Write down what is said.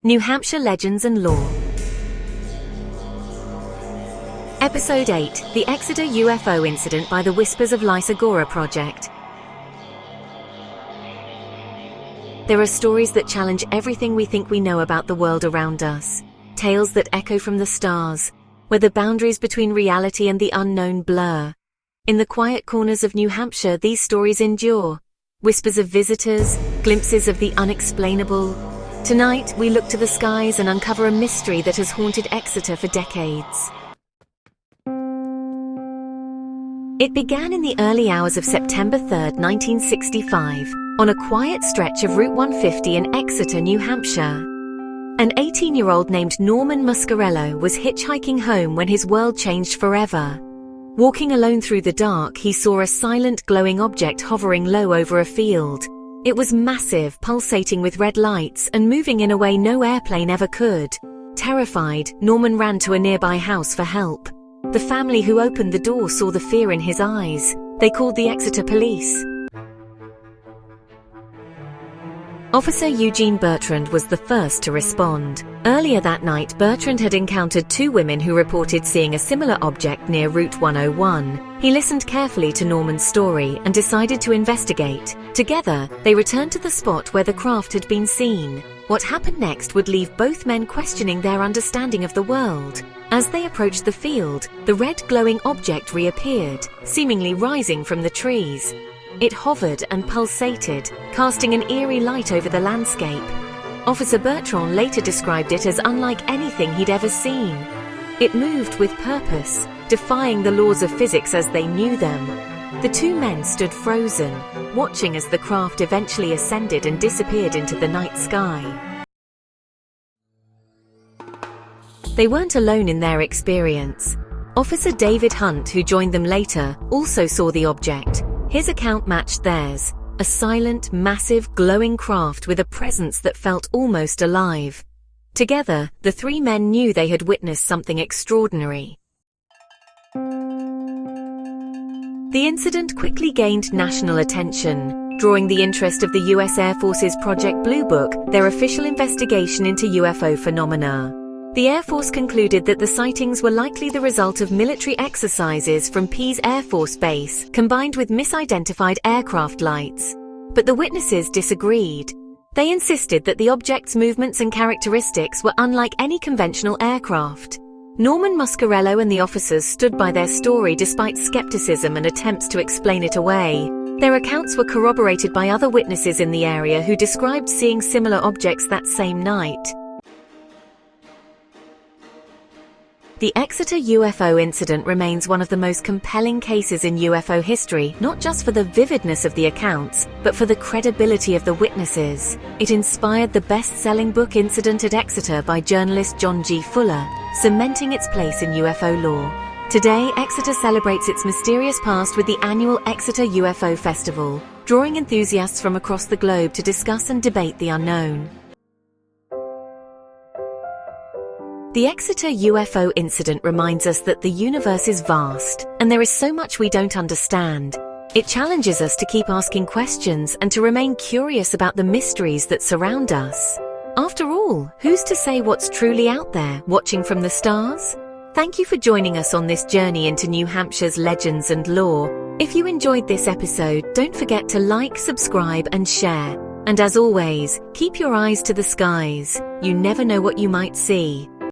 New Hampshire Legends and Lore. Episode 8, The Exeter UFO Incident by the Whispers of Lysagora Project. There are stories that challenge everything we think we know about the world around us. Tales that echo from the stars, where the boundaries between reality and the unknown blur. In the quiet corners of New Hampshire, these stories endure. Whispers of visitors, glimpses of the unexplainable. Tonight, we look to the skies and uncover a mystery that has haunted Exeter for decades. It began in the early hours of September 3, 1965, on a quiet stretch of Route 150 in Exeter, New Hampshire. An 18-year-old named Norman Muscarello was hitchhiking home when his world changed forever. Walking alone through the dark, he saw a silent, glowing object hovering low over a field. It was massive, pulsating with red lights and moving in a way no airplane ever could. Terrified, Norman ran to a nearby house for help. The family who opened the door saw the fear in his eyes. They called the Exeter police. Officer Eugene Bertrand was the first to respond. Earlier that night, Bertrand had encountered two women who reported seeing a similar object near Route 101. He listened carefully to Norman's story and decided to investigate. Together, they returned to the spot where the craft had been seen. What happened next would leave both men questioning their understanding of the world. As they approached the field, the red glowing object reappeared, seemingly rising from the trees. It hovered and pulsated, casting an eerie light over the landscape. Officer Bertrand later described it as unlike anything he'd ever seen. It moved with purpose, defying the laws of physics as they knew them. The two men stood frozen, watching as the craft eventually ascended and disappeared into the night sky. They weren't alone in their experience. Officer David Hunt, who joined them later, also saw the object. His account matched theirs, a silent, massive, glowing craft with a presence that felt almost alive. Together, the three men knew they had witnessed something extraordinary. The incident quickly gained national attention, drawing the interest of the US Air Force's Project Blue Book, their official investigation into UFO phenomena. The Air Force concluded that the sightings were likely the result of military exercises from Pease Air Force Base, combined with misidentified aircraft lights. But the witnesses disagreed. They insisted that the object's movements and characteristics were unlike any conventional aircraft. Norman Muscarello and the officers stood by their story despite skepticism and attempts to explain it away. Their accounts were corroborated by other witnesses in the area who described seeing similar objects that same night. The Exeter UFO incident remains one of the most compelling cases in UFO history, not just for the vividness of the accounts, but for the credibility of the witnesses. It inspired the best-selling book Incident at Exeter by journalist John G. Fuller, cementing its place in UFO lore. Today, Exeter celebrates its mysterious past with the annual Exeter UFO Festival, drawing enthusiasts from across the globe to discuss and debate the unknown. The Exeter UFO incident reminds us that the universe is vast, and there is so much we don't understand. It challenges us to keep asking questions and to remain curious about the mysteries that surround us. After all, who's to say what's truly out there, watching from the stars? Thank you for joining us on this journey into New Hampshire's legends and lore. If you enjoyed this episode, don't forget to like, subscribe, and share. And as always, keep your eyes to the skies. You never know what you might see.